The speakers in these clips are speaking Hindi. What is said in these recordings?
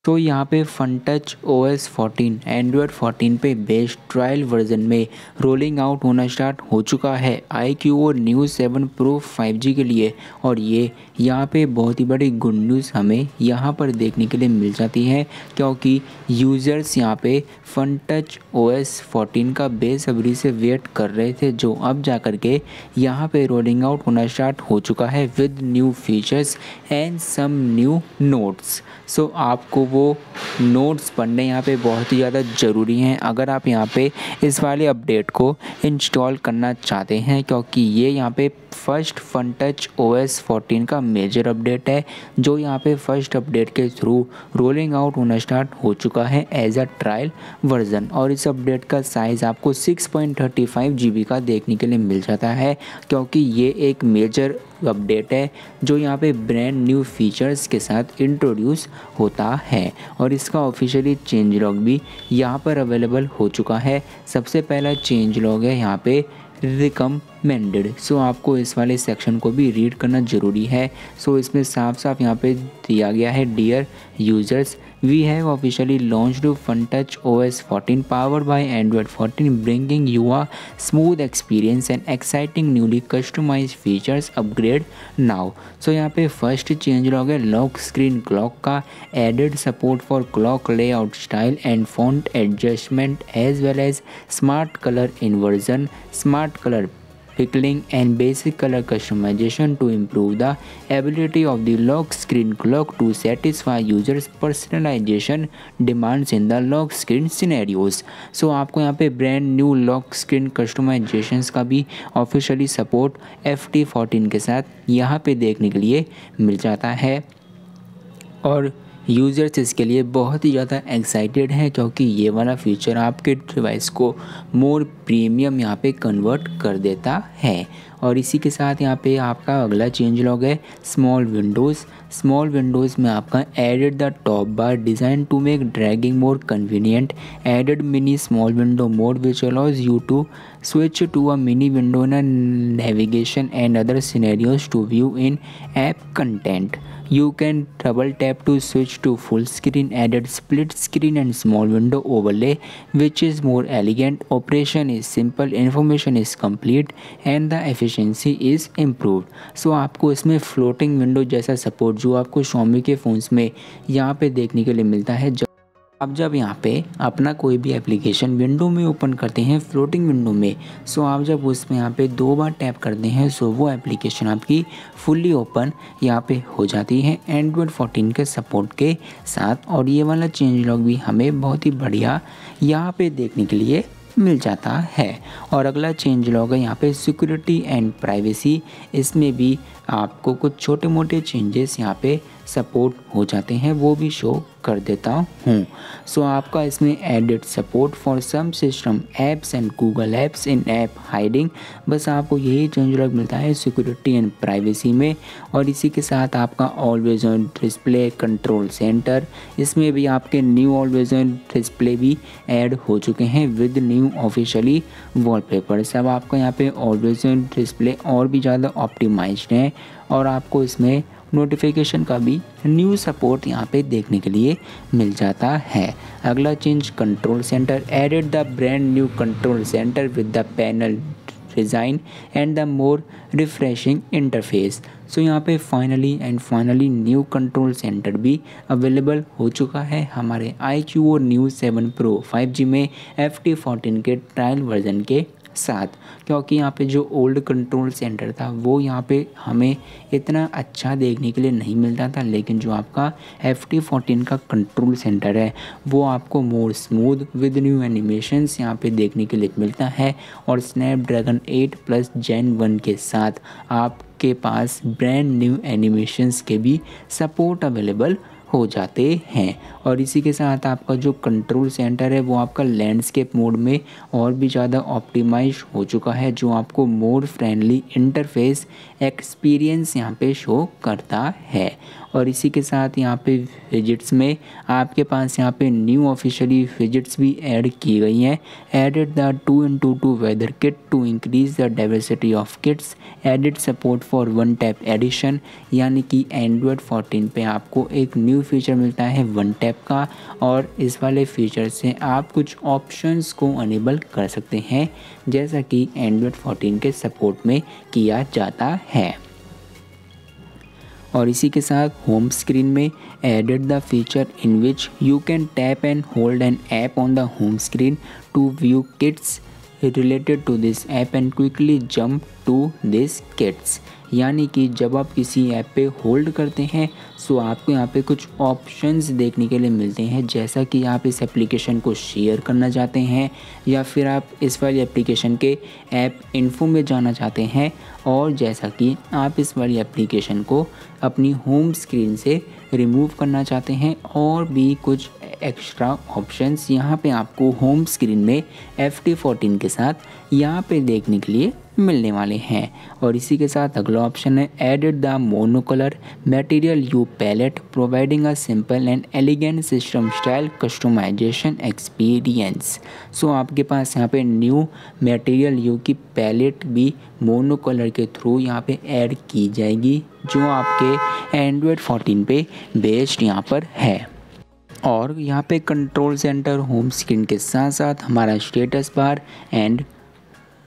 तो यहाँ पे फनटच OS 14 एंड्रॉयड 14 पे बेस्ड ट्रायल वर्जन में रोलिंग आउट होना स्टार्ट हो चुका है iQOO Neo 7 Pro 5G के लिए। और ये यहाँ पे बहुत ही बड़ी गुड न्यूज़ हमें यहाँ पर देखने के लिए मिल जाती है, क्योंकि यूज़र्स यहाँ पे फनटच OS 14 का बेसब्री से वेट कर रहे थे, जो अब जा कर के यहाँ पे रोलिंग आउट होना स्टार्ट हो चुका है with new features and some new notes. So आपको वो नोट्स पढ़ने यहाँ पे बहुत ही ज़्यादा ज़रूरी हैं अगर आप यहाँ पे इस वाले अपडेट को इंस्टॉल करना चाहते हैं, क्योंकि ये यहाँ पे फर्स्ट फनटच OS 14 का मेजर अपडेट है, जो यहाँ पे फर्स्ट अपडेट के थ्रू रोलिंग आउट होना स्टार्ट हो चुका है एज अ ट्रायल वर्जन। और इस अपडेट का साइज़ आपको 6.35 GB का देखने के लिए मिल जाता है, क्योंकि ये एक मेजर अपडेट है जो यहाँ पे ब्रांड न्यू फीचर्स के साथ इंट्रोड्यूस होता है। और इसका ऑफिशियली चेंज लॉग भी यहाँ पर अवेलेबल हो चुका है। सबसे पहला चेंज लॉग है यहाँ पे रिकमेंडेड। सो आपको इस वाले सेक्शन को भी रीड करना ज़रूरी है। सो इसमें साफ साफ यहाँ पे दिया गया है, dear users, we have officially launched Funtouch OS 14 powered by Android 14, bringing you a smooth experience and exciting newly customized features upgrade now। So यहाँ पे फर्स्ट चेंज लॉग है लॉक स्क्रीन क्लॉक का, added support for clock layout style and font adjustment as well as smart colour inversion, smart colour pickling and basic color customization to improve the ability of the lock screen clock to satisfy users personalization demands in the lock screen scenarios। सो आपको यहाँ पे brand new lock screen customisations का भी ऑफिशियली सपोर्ट FT14 के साथ यहाँ पे देखने के लिए मिल जाता है। और यूज़र्स इसके लिए बहुत ही ज़्यादा एक्साइटेड हैं, क्योंकि ये वाला फीचर आपके डिवाइस को मोर प्रीमियम यहाँ पे कन्वर्ट कर देता है। और इसी के साथ यहाँ पे आपका अगला चेंज लॉग है स्मॉल विंडोज़। स्मॉल विंडोज़ में आपका added the top bar design to make dragging more convenient, added mini small window mode which allows you to switch to a mini window in a navigation and other scenarios to view in app content। You can double tap to switch to full screen, added split screen and small window overlay which is more elegant, operation is simple, information is complete and the efficiency is improved। सो आपको इसमें फ्लोटिंग विंडो जैसा सपोर्ट जो आपको Xiaomi के फ़ोन्स में यहाँ पे देखने के लिए मिलता है। अब जब यहाँ पे अपना कोई भी एप्लीकेशन विंडो में ओपन करते हैं फ्लोटिंग विंडो में, सो आप जब उसमें यहाँ पे 2 बार टैप करते हैं, सो वो एप्लीकेशन आपकी फुल्ली ओपन यहाँ पे हो जाती है एंड्रॉयड 14 के सपोर्ट के साथ। और ये वाला चेंज लॉग भी हमें बहुत ही बढ़िया यहाँ पे देखने के लिए मिल जाता है। और अगला चेंज लॉग है यहाँ पे सिक्योरिटी एंड प्राइवेसी। इसमें भी आपको कुछ छोटे मोटे चेंजेस यहाँ पे सपोर्ट हो जाते हैं, वो भी शो कर देता हूँ। सो आपका इसमें added support for some system apps and Google apps in app hiding. बस आपको यही चेंज लॉग मिलता है सिक्योरिटी एंड प्राइवेसी में। और इसी के साथ आपका always on display control centre, इसमें भी आपके न्यू ऑलवेज ऑन डिस्प्ले भी ऐड हो चुके हैं विद न्यू ऑफिशियली वॉलपेपर। सब आपका यहाँ पे ऑलवेज ऑन डिस्प्ले और भी ज़्यादा ऑप्टिमाइज्ड है। और आपको इसमें नोटिफिकेशन का भी न्यू सपोर्ट यहाँ पे देखने के लिए मिल जाता है। अगला change control centre, added the brand new control centre with the panel design and the more refreshing interface. So यहाँ पे फाइनली न्यू कंट्रोल सेंटर भी अवेलेबल हो चुका है हमारे iQOO Neo 7 Pro 5G में FT14 के ट्रायल वर्जन के साथ। क्योंकि यहाँ पे जो ओल्ड कंट्रोल सेंटर था वो यहाँ पे हमें इतना अच्छा देखने के लिए नहीं मिलता था, लेकिन जो आपका FT14 का कंट्रोल सेंटर है वो आपको मोर स्मूथ विद न्यू एनिमेशंस यहाँ पे देखने के लिए मिलता है। और स्नैपड्रैगन 8+ Gen 1 के साथ आपके पास ब्रांड न्यू एनिमेशंस के भी सपोर्ट अवेलेबल हो जाते हैं। और इसी के साथ आपका जो कंट्रोल सेंटर है वो आपका लैंडस्केप मोड में और भी ज़्यादा ऑप्टिमाइज हो चुका है, जो आपको मोर फ्रेंडली इंटरफेस एक्सपीरियंस यहाँ पे शो करता है। और इसी के साथ यहाँ पे विजिट्स में आपके पास यहाँ पे न्यू ऑफिशियली विजिट्स भी ऐड की गई हैं। Added the 2x2 weather kit to increase the diversity of kits, added support for one tap addition, यानी कि एंड्रॉयड 14 पे आपको एक न्यू फीचर मिलता है वन टैप का, और इस वाले फीचर से आप कुछ ऑप्शंस को अनेबल कर सकते हैं जैसा कि एंड्रॉयड 14 के सपोर्ट में किया जाता है। और इसी के साथ होम स्क्रीन में added the feature in which you can tap and hold an app on the home screen to view kits related to this app and quickly jump to this kits, यानी कि जब आप किसी ऐप पे होल्ड करते हैं सो आपको यहाँ पे कुछ ऑप्शंस देखने के लिए मिलते हैं, जैसा कि आप इस एप्लीकेशन को शेयर करना चाहते हैं या फिर आप इस वाली एप्लीकेशन के ऐप इन्फो में जाना चाहते हैं, और जैसा कि आप इस वाली एप्लीकेशन को अपनी होम स्क्रीन से रिमूव करना चाहते हैं, और भी कुछ एक्स्ट्रा ऑप्शंस यहाँ पे आपको होम स्क्रीन में FT14 के साथ यहाँ पे देखने के लिए मिलने वाले हैं। और इसी के साथ अगला ऑप्शन है added the monocolour material You palette providing a simple and elegant system style customisation experience. So आपके पास यहाँ पे न्यू मटेरियल यू की पैलेट भी मोनोकलर के थ्रू यहाँ पे ऐड की जाएगी, जो आपके एंड्रॉयड 14 पे बेस्ड यहाँ पर है। और यहाँ पे कंट्रोल सेंटर होम स्क्रीन के साथ साथ हमारा स्टेटस बार एंड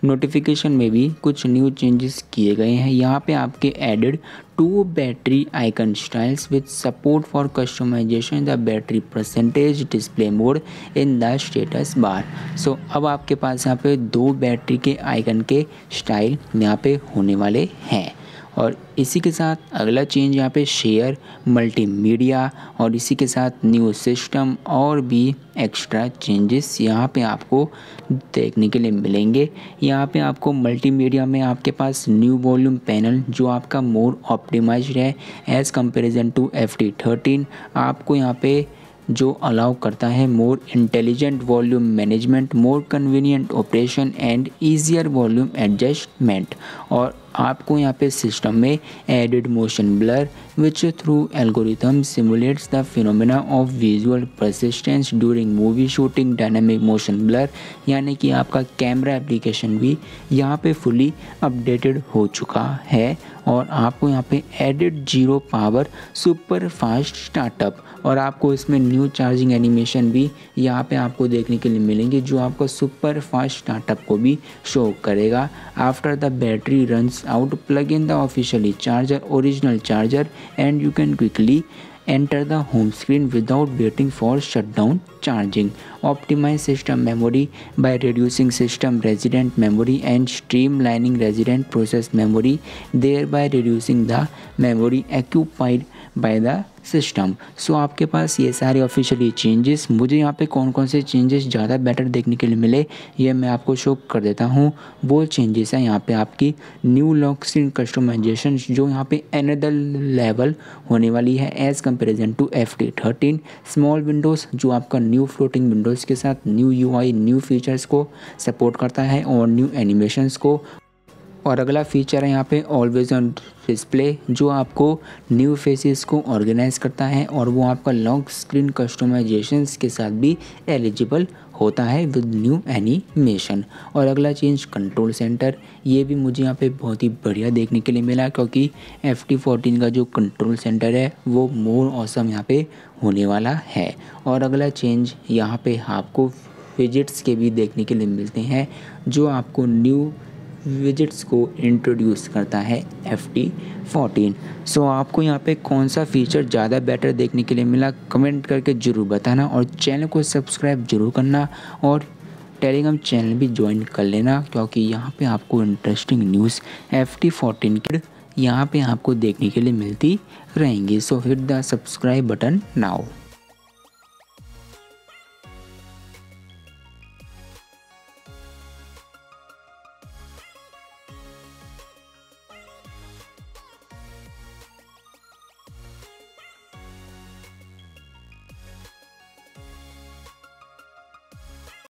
नोटिफिकेशन में भी कुछ न्यू चेंजेस किए गए हैं। यहाँ पे आपके added 2 battery icon styles with support for customisation the battery percentage display mode in the status bar. So अब आपके पास यहाँ पे 2 बैटरी के आइकन के स्टाइल यहाँ पे होने वाले हैं। और इसी के साथ अगला चेंज यहाँ पे शेयर मल्टीमीडिया, और इसी के साथ न्यू सिस्टम और भी एक्स्ट्रा चेंजेस यहाँ पे आपको देखने के लिए मिलेंगे। यहाँ पे आपको मल्टीमीडिया में आपके पास न्यू वॉल्यूम पैनल जो आपका मोर ऑप्टिमाइज्ड है एज़ कंपैरिजन टू FT13, आपको यहाँ पे जो अलाउ करता है more intelligent volume management, more convenient operation and easier volume adjustment. और आपको यहाँ पे सिस्टम में added motion blur which through algorithm simulates the phenomena of visual persistence during movie shooting, dynamic motion blur, यानी कि आपका कैमरा एप्लीकेशन भी यहाँ पे फुली अपडेटेड हो चुका है। और आपको यहाँ पे added 0 power super fast startup, और आपको इसमें न्यू चार्जिंग एनिमेशन भी यहाँ पे आपको देखने के लिए मिलेंगे, जो आपको सुपर फास्ट स्टार्टअप को भी शो करेगा। After the battery runs out, plug in the officially charger original charger and you can quickly enter the home screen without waiting for shutdown charging. Optimize system memory by reducing system resident memory and streamlining resident process memory, thereby reducing the memory occupied by the system. So आपके पास ये सारे ऑफिशियली चेंजेस, मुझे यहाँ पे कौन कौन से चेंजेस ज़्यादा बेटर देखने के लिए मिले ये मैं आपको शो कर देता हूँ। वो चेंजेस हैं यहाँ पे आपकी न्यू लॉक स्क्रीन कस्टमाइजेशन, जो यहाँ पे अनदर लेवल होने वाली है as comparison to FT13। Small windows जो आपका न्यू फ्लोटिंग विंडोज़ के साथ न्यू UI न्यू फीचर्स को सपोर्ट करता है और न्यू एनिमेशंस को। और अगला फीचर है यहाँ पे ऑलवेज ऑन डिस्प्ले, जो आपको न्यू फेसेस को ऑर्गेनाइज करता है और वो आपका लॉक स्क्रीन कस्टमाइजेशंस के साथ भी एलिजिबल होता है विद न्यू एनिमेशन। और अगला चेंज कंट्रोल सेंटर, ये भी मुझे यहाँ पे बहुत ही बढ़िया देखने के लिए मिला, क्योंकि FT14 का जो कंट्रोल सेंटर है वो मोर ऑसम यहाँ पे होने वाला है। और अगला चेंज यहाँ पे आपको विजिट्स के भी देखने के लिए मिलते हैं, जो आपको न्यू विजिट्स को इंट्रोड्यूस करता है FT14। सो आपको यहाँ पे कौन सा फीचर ज़्यादा बेटर देखने के लिए मिला कमेंट करके ज़रूर बताना, और चैनल को सब्सक्राइब जरूर करना और टेलीग्राम चैनल भी ज्वाइन कर लेना, क्योंकि यहाँ पे आपको इंटरेस्टिंग न्यूज़ FT14 की यहाँ पे आपको देखने के लिए मिलती रहेंगी। सो hit the subscribe button now.